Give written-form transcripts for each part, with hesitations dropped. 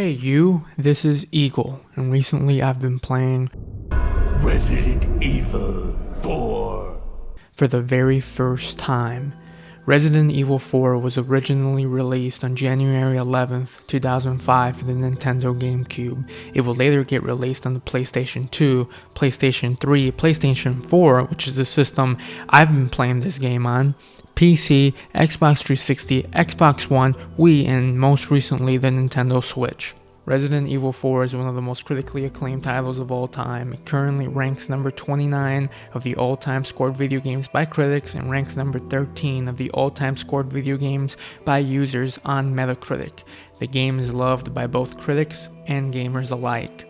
Hey you, this is Eagle, and recently I've been playing Resident Evil 4 for the very first time. Resident Evil 4 was originally released on January 11th, 2005 for the Nintendo GameCube. It would later get released on the PlayStation 2, PlayStation 3, PlayStation 4, which is the system I've been playing this game on, PC, Xbox 360, Xbox One, Wii, and most recently the Nintendo Switch. Resident Evil 4 is one of the most critically acclaimed titles of all time. It currently ranks number 29 of the all-time scored video games by critics and ranks number 13 of the all-time scored video games by users on Metacritic. The game is loved by both critics and gamers alike.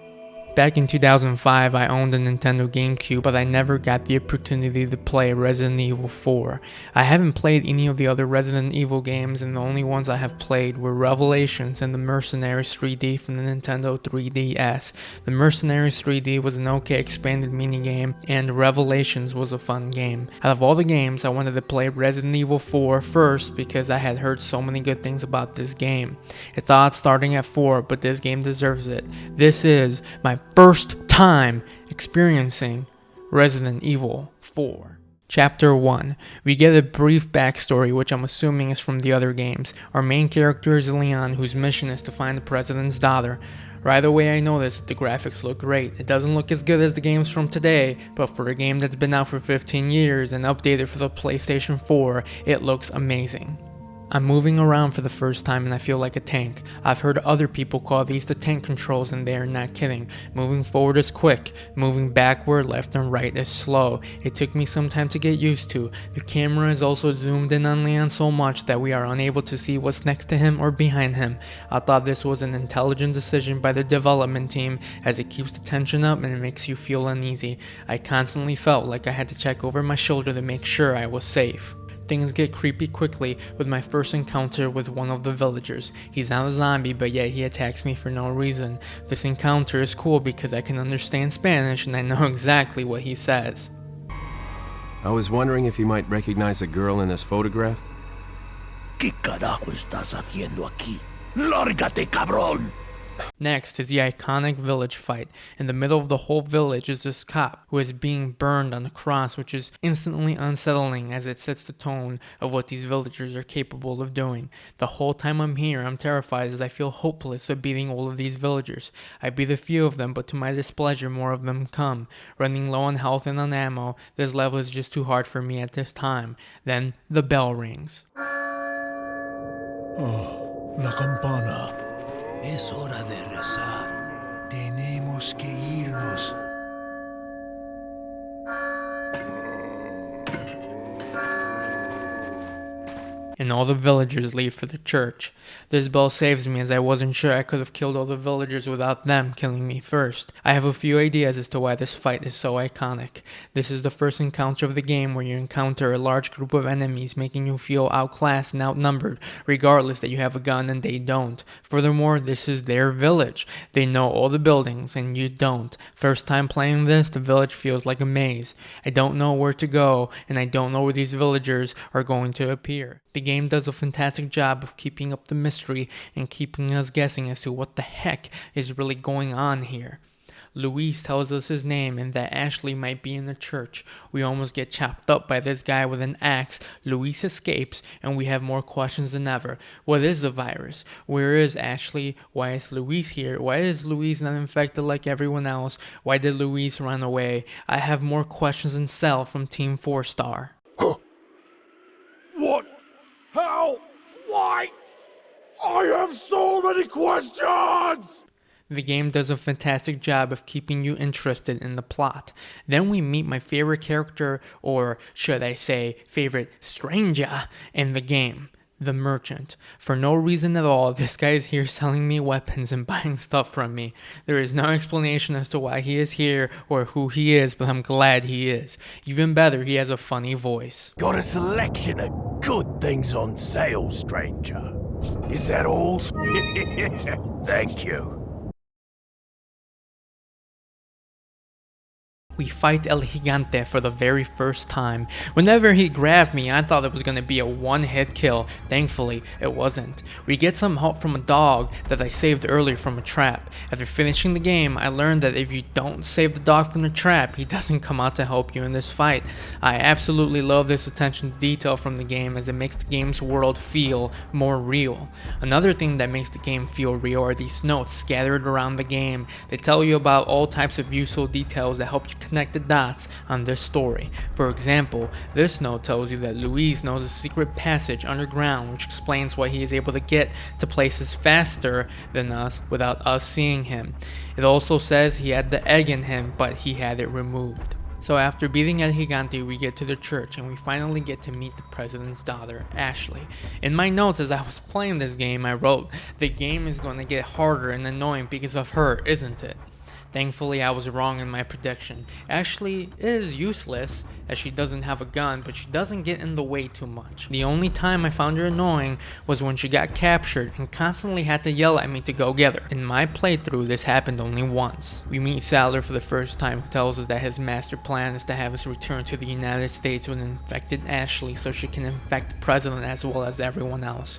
Back in 2005, I owned a Nintendo GameCube, but I never got the opportunity to play Resident Evil 4. I haven't played any of the other Resident Evil games, and the only ones I have played were Revelations and the Mercenaries 3D from the Nintendo 3DS. The Mercenaries 3D was an okay expanded minigame, and Revelations was a fun game. Out of all the games, I wanted to play Resident Evil 4 first because I had heard so many good things about this game. It's odd starting at 4, but this game deserves it. This is my first time experiencing Resident Evil 4. Chapter 1. We get a brief backstory, which I'm assuming is from the other games. Our main character is Leon, whose mission is to find the president's daughter. Right away I noticed that the graphics look great. It doesn't look as good as the games from today, but for a game that's been out for 15 years and updated for the PlayStation 4, it looks amazing. I'm moving around for the first time and I feel like a tank. I've heard other people call these the tank controls and they are not kidding. Moving forward is quick, moving backward, left and right is slow. It took me some time to get used to. The camera is also zoomed in on Leon so much that we are unable to see what's next to him or behind him. I thought this was an intelligent decision by the development team as it keeps the tension up and it makes you feel uneasy. I constantly felt like I had to check over my shoulder to make sure I was safe. Things get creepy quickly with my first encounter with one of the villagers. He's not a zombie, but yet he attacks me for no reason. This encounter is cool because I can understand Spanish and I know exactly what he says. I was wondering if you might recognize a girl in this photograph? ¿Qué carajo estás haciendo aquí? ¡Lárgate, cabrón! Next is the iconic village fight. In the middle of the whole village is this cop who is being burned on the cross, which is instantly unsettling as it sets the tone of what these villagers are capable of doing. The whole time I'm here, I'm terrified as I feel hopeless of beating all of these villagers. I beat a few of them, but to my displeasure, more of them come. Running low on health and on ammo, this level is just too hard for me at this time. Then the bell rings. Oh, la campana. Es hora de rezar. Tenemos que irnos. And all the villagers leave for the church. This bell saves me as I wasn't sure I could have killed all the villagers without them killing me first. I have a few ideas as to why this fight is so iconic. This is the first encounter of the game where you encounter a large group of enemies making you feel outclassed and outnumbered, regardless that you have a gun and they don't. Furthermore, this is their village. They know all the buildings and you don't. First time playing this, the village feels like a maze. I don't know where to go and I don't know where these villagers are going to appear. The game does a fantastic job of keeping up the mystery and keeping us guessing as to what the heck is really going on here. Luis tells us his name and that Ashley might be in the church. We almost get chopped up by this guy with an axe. Luis escapes and we have more questions than ever. What is the virus? Where is Ashley? Why is Luis here? Why is Luis not infected like everyone else? Why did Luis run away? I have more questions than Cell from Team 4 Star. Huh. What? How? Why? I have so many questions! The game does a fantastic job of keeping you interested in the plot. Then we meet my favorite character, or should I say, favorite stranger in the game. The merchant. For no reason at all, this guy is here selling me weapons and buying stuff from me. There is no explanation as to why he is here or who he is, but I'm glad he is. Even better, he has a funny voice. Got a selection of good things on sale, stranger. Is that all? Thank you. We fight El Gigante for the very first time. Whenever he grabbed me, I thought it was going to be a one-hit kill. Thankfully, it wasn't. We get some help from a dog that I saved earlier from a trap. After finishing the game, I learned that if you don't save the dog from the trap, he doesn't come out to help you in this fight. I absolutely love this attention to detail from the game, as it makes the game's world feel more real. Another thing that makes the game feel real are these notes scattered around the game. They tell you about all types of useful details that help you connect the dots on this story. For example, this note tells you that Luis knows a secret passage underground which explains why he is able to get to places faster than us without us seeing him. It also says he had the egg in him, but he had it removed. So after beating El Gigante, we get to the church and we finally get to meet the president's daughter, Ashley. In my notes as I was playing this game, I wrote, "The game is going to get harder and annoying because of her, isn't it?" Thankfully, I was wrong in my prediction. Ashley is useless, as she doesn't have a gun, but she doesn't get in the way too much. The only time I found her annoying was when she got captured and constantly had to yell at me to go get her. In my playthrough, this happened only once. We meet Salar for the first time, who tells us that his master plan is to have us return to the United States with an infected Ashley so she can infect the president as well as everyone else.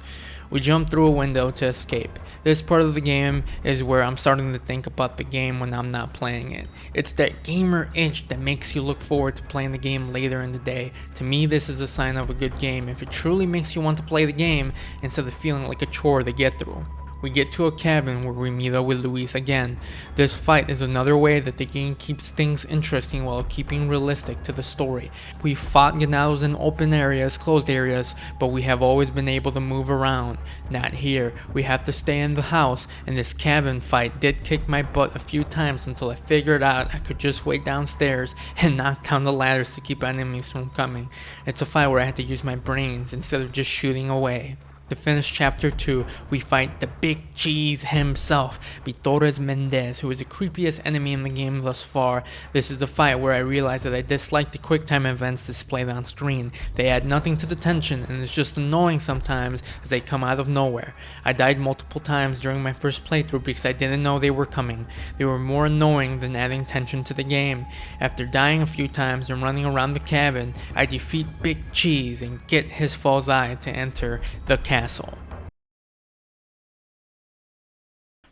We jump through a window to escape. This part of the game is where I'm starting to think about the game when I'm not playing it. It's that gamer itch that makes you look forward to playing the game later in the day. To me, this is a sign of a good game if it truly makes you want to play the game instead of feeling like a chore to get through. We get to a cabin where we meet up with Luis again. This fight is another way that the game keeps things interesting while keeping realistic to the story. We fought ganados in open areas, closed areas, but we have always been able to move around. Not here. We have to stay in the house, and this cabin fight did kick my butt a few times until I figured out I could just wait downstairs and knock down the ladders to keep enemies from coming. It's a fight where I had to use my brains instead of just shooting away. To finish Chapter 2, we fight the Big Cheese himself, Vitores Mendez, who is the creepiest enemy in the game thus far. This is a fight where I realized that I dislike the QuickTime events displayed on screen. They add nothing to the tension, and it's just annoying sometimes as they come out of nowhere. I died multiple times during my first playthrough because I didn't know they were coming. They were more annoying than adding tension to the game. After dying a few times and running around the cabin, I defeat Big Cheese and get his false eye to enter the castle.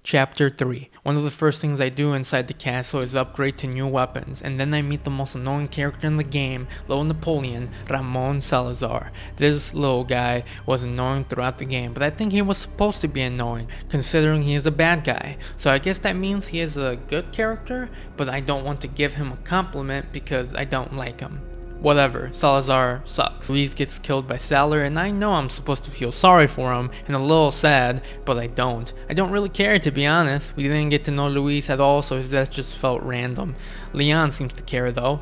Chapter 3. One of the first things I do inside the castle is upgrade to new weapons, and then I meet the most annoying character in the game, Little Napoleon, Ramon Salazar. This little guy was annoying throughout the game, but I think he was supposed to be annoying, considering he is a bad guy. So I guess that means he is a good character, but I don't want to give him a compliment because I don't like him. Whatever, Salazar sucks. Luis gets killed by Salar, and I know I'm supposed to feel sorry for him and a little sad, but I don't. I don't really care, to be honest. We didn't get to know Luis at all, so his death just felt random. Leon seems to care though.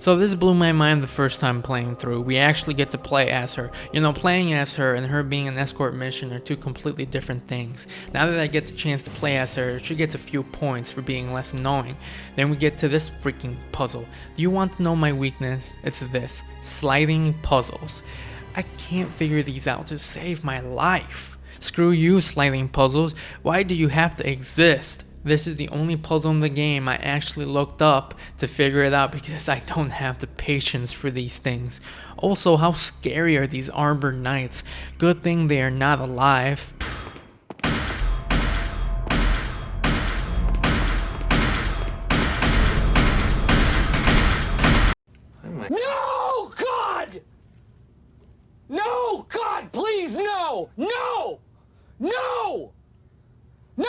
So this blew my mind the first time playing through. We actually get to play as her. You know, playing as her and her being an escort mission are two completely different things. Now that I get the chance to play as her, she gets a few points for being less annoying. Then we get to this freaking puzzle. Do you want to know my weakness? It's this: sliding puzzles. I can't figure these out to save my life. Screw you, sliding puzzles. Why do you have to exist? This is the only puzzle in the game I actually looked up to figure it out because I don't have the patience for these things. Also, how scary are these armored knights? Good thing they are not alive. No, God! No, God, please, no! No! No! No!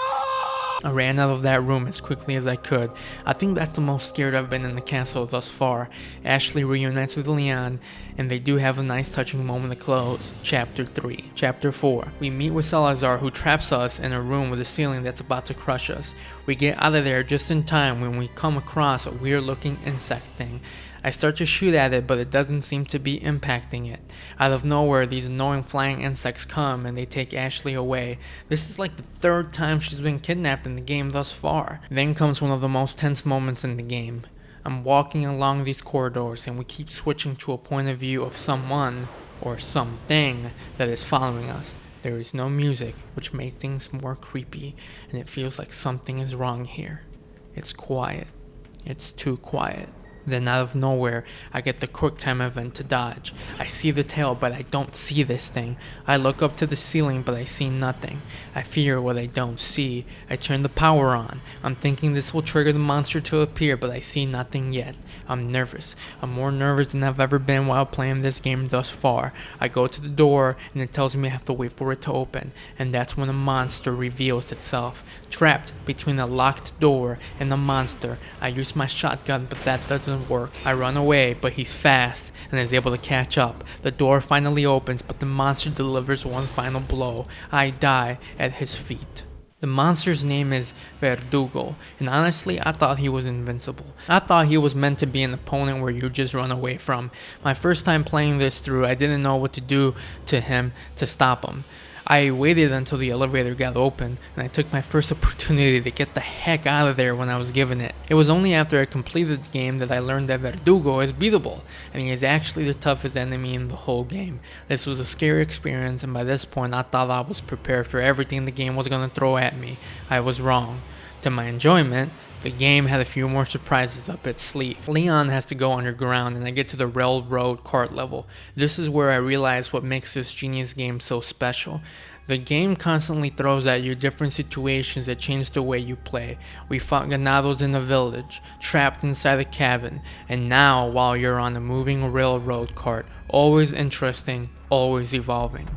I ran out of that room as quickly as I could. I think that's the most scared I've been in the castle thus far. Ashley reunites with Leon, and they do have a nice touching moment to close. Chapter 3. Chapter 4. We meet with Salazar, who traps us in a room with a ceiling that's about to crush us. We get out of there just in time when we come across a weird looking insect thing. I start to shoot at it, but it doesn't seem to be impacting it. Out of nowhere, these annoying flying insects come and they take Ashley away. This is like the third time she's been kidnapped in the game thus far. Then comes one of the most tense moments in the game. I'm walking along these corridors and we keep switching to a point of view of someone or something that is following us. There is no music, which makes things more creepy, and it feels like something is wrong here. It's quiet. It's too quiet. Then out of nowhere, I get the QuickTime event to dodge. I see the tail, but I don't see this thing. I look up to the ceiling, but I see nothing. I fear what I don't see. I turn the power on. I'm thinking this will trigger the monster to appear, but I see nothing yet. I'm nervous. I'm more nervous than I've ever been while playing this game thus far. I go to the door, and it tells me I have to wait for it to open. And that's when a monster reveals itself. Trapped between a locked door and the monster, I use my shotgun, but that doesn't work. I run away, but he's fast and is able to catch up. The door finally opens, but the monster delivers one final blow. I die at his feet. The monster's name is Verdugo, and honestly, I thought he was invincible. I thought he was meant to be an opponent where you just run away from. My first time playing this through, I didn't know what to do to him to stop him. I waited until the elevator got open, and I took my first opportunity to get the heck out of there when I was given it. It was only after I completed the game that I learned that Verdugo is beatable, and he is actually the toughest enemy in the whole game. This was a scary experience, and by this point I thought I was prepared for everything the game was going to throw at me. I was wrong. To my enjoyment, the game had a few more surprises up its sleeve. Leon has to go underground, and I get to the railroad cart level. This is where I realize what makes this genius game so special. The game constantly throws at you different situations that change the way you play. We fought ganados in a village, trapped inside a cabin, and now while you're on a moving railroad cart. Always interesting, always evolving.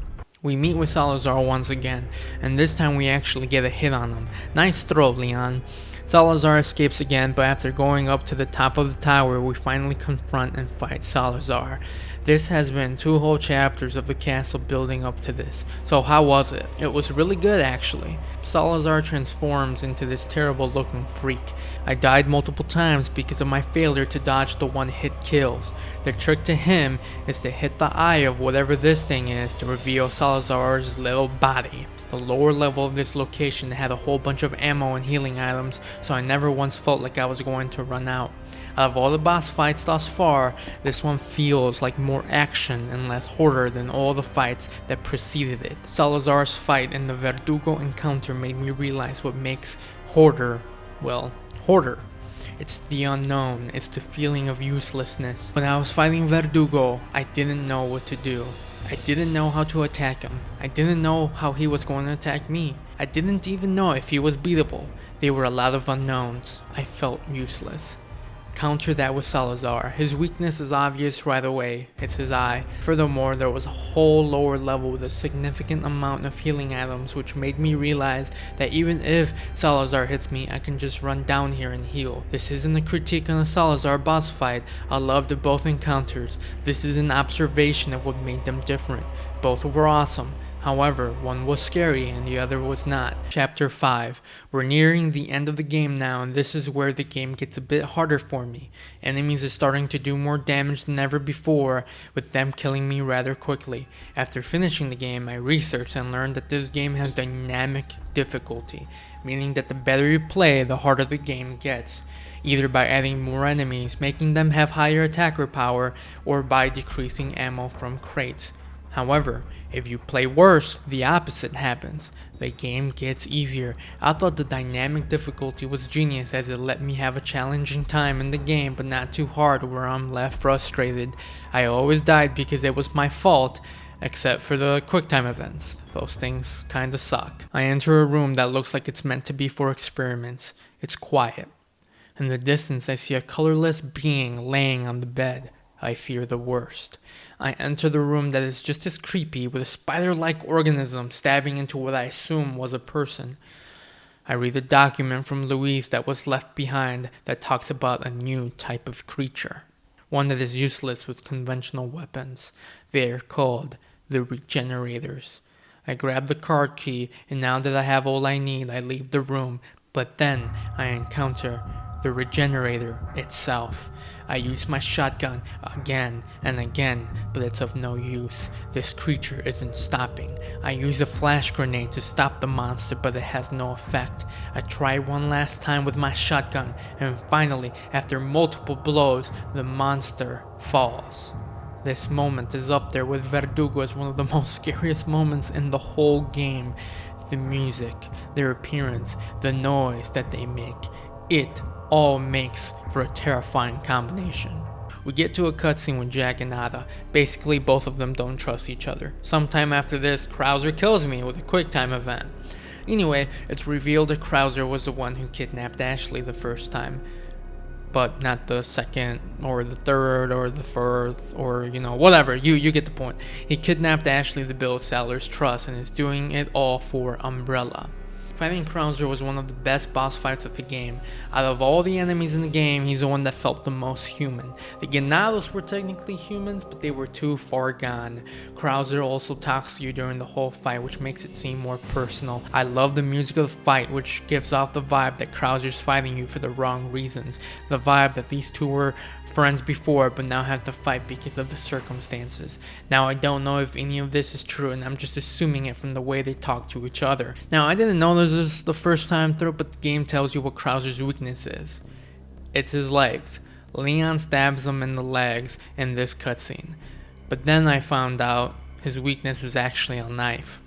We meet with Salazar once again, and this time we actually get a hit on him. Nice throw, Leon. Salazar escapes again, but after going up to the top of the tower, we finally confront and fight Salazar. This has been 2 whole chapters of the castle building up to this. So how was it? It was really good, actually. Salazar transforms into this terrible looking freak. I died multiple times because of my failure to dodge the one-hit kills. The trick to him is to hit the eye of whatever this thing is to reveal Salazar's little body. The lower level of this location had a whole bunch of ammo and healing items, so I never once felt like I was going to run out. Out of all the boss fights thus far, this one feels like more action and less horror than all the fights that preceded it. Salazar's fight and the Verdugo encounter made me realize what makes Hoarder, well, Hoarder. It's the unknown, it's the feeling of uselessness. When I was fighting Verdugo, I didn't know what to do. I didn't know how to attack him. I didn't know how he was going to attack me. I didn't even know if he was beatable. There were a lot of unknowns. I felt useless. Counter that with Salazar. His weakness is obvious right away. It's his eye. Furthermore, there was a whole lower level with a significant amount of healing items, which made me realize that even if Salazar hits me, I can just run down here and heal. This isn't a critique on a Salazar boss fight. I loved both encounters. This is an observation of what made them different. Both were awesome. However, one was scary and the other was not. Chapter 5. We're nearing the end of the game now, and this is where the game gets a bit harder for me. Enemies are starting to do more damage than ever before, with them killing me rather quickly. After finishing the game, I researched and learned that this game has dynamic difficulty, meaning that the better you play, the harder the game gets. Either by adding more enemies, making them have higher attacker power, or by decreasing ammo from crates. However, if you play worse, the opposite happens. The game gets easier. I thought the dynamic difficulty was genius as it let me have a challenging time in the game, but not too hard where I'm left frustrated. I always died because it was my fault, except for the QuickTime events. Those things kinda suck. I enter a room that looks like it's meant to be for experiments. It's quiet. In the distance, I see a colorless being laying on the bed. I fear the worst. I enter the room that is just as creepy, with a spider-like organism stabbing into what I assume was a person. I read a document from Luis that was left behind that talks about a new type of creature. One that is useless with conventional weapons. They are called the Regenerators. I grab the card key, and now that I have all I need, I leave the room. But then I encounter the Regenerator itself. I use my shotgun again and again, but it's of no use. This creature isn't stopping. I use a flash grenade to stop the monster, but it has no effect. I try one last time with my shotgun, and finally, after multiple blows, the monster falls. This moment is up there with Verdugo as one of the most scariest moments in the whole game. The music, their appearance, the noise that they make. It all makes for a terrifying combination. We get to a cutscene with Jack and Ada. Basically, both of them don't trust each other. Sometime after this, Krauser kills me with a QuickTime event. Anyway, it's revealed that Krauser was the one who kidnapped Ashley the first time, but not the second or the third or the fourth or, whatever. You get the point. He kidnapped Ashley to build Sadler's trust and is doing it all for Umbrella. Fighting Krauser was one of the best boss fights of the game. Out of all the enemies in the game, he's the one that felt the most human. The Ganados were technically humans, but they were too far gone. Krauser also talks to you during the whole fight, which makes it seem more personal. I love the music of the fight, which gives off the vibe that Krauser's fighting you for the wrong reasons. The vibe that these two were friends before, but now have to fight because of the circumstances. Now, I don't know if any of this is true, and I'm just assuming it from the way they talk to each other. Now, I didn't know this the first time through, but the game tells you what Krauser's weakness is. It's his legs. Leon stabs him in the legs in this cutscene. But then I found out his weakness was actually a knife.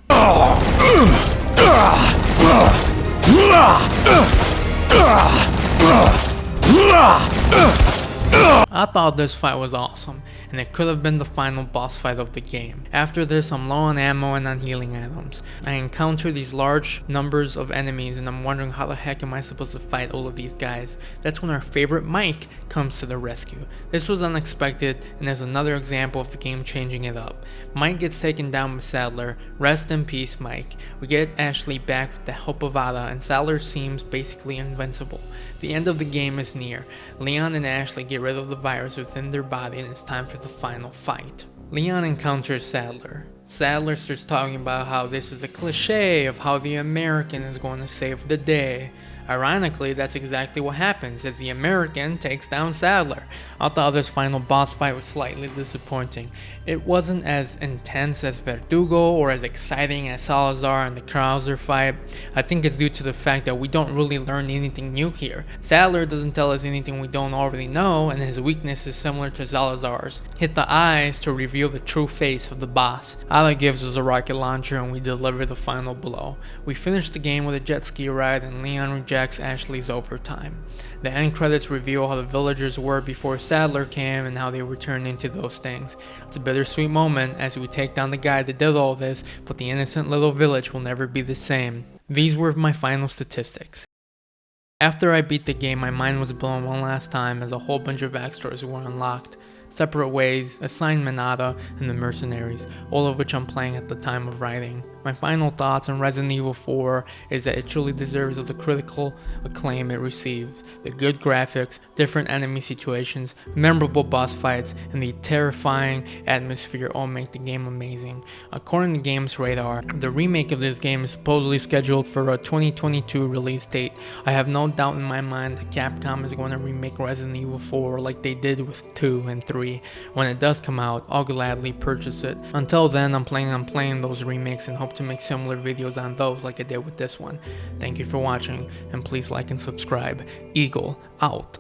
I thought this fight was awesome, and it could have been the final boss fight of the game. After this, I'm low on ammo and on healing items. I encounter these large numbers of enemies, and I'm wondering how the heck am I supposed to fight all of these guys. That's when our favorite Mike comes to the rescue. This was unexpected, and is another example of the game changing it up. Mike gets taken down by Sadler. Rest in peace, Mike. We get Ashley back with the help of Ada, and Sadler seems basically invincible. The end of the game is near. Leon and Ashley get rid of the virus within their body, and it's time for the final fight. Leon encounters Sadler. Sadler starts talking about how this is a cliche of how the American is going to save the day. Ironically, that's exactly what happens as the American takes down Sadler. I thought this final boss fight was slightly disappointing. It wasn't as intense as Verdugo or as exciting as Salazar and the Krauser fight. I think it's due to the fact that we don't really learn anything new here. Sadler doesn't tell us anything we don't already know, and his weakness is similar to Salazar's. Hit the eyes to reveal the true face of the boss. Ada gives us a rocket launcher and we deliver the final blow. We finish the game with a jet ski ride and Leon rejects Ashley's overtime. The end credits reveal how the villagers were before Sadler came and how they were turned into those things. It's a bittersweet moment as we take down the guy that did all this, but the innocent little village will never be the same. These were my final statistics. After I beat the game, my mind was blown one last time as a whole bunch of backstories were unlocked. Separate Ways, Assignment Ada, and The Mercenaries, all of which I'm playing at the time of writing. My final thoughts on Resident Evil 4 is that it truly deserves of the critical acclaim it receives. The good graphics, different enemy situations, memorable boss fights, and the terrifying atmosphere all make the game amazing. According to Gamesradar, the remake of this game is supposedly scheduled for a 2022 release date. I have no doubt in my mind that Capcom is going to remake Resident Evil 4 like they did with 2 and 3. When it does come out, I'll gladly purchase it. Until then, I'm planning on playing those remakes and hope to make similar videos on those like I did with this one. Thank you for watching, and please like and subscribe. Eagle out.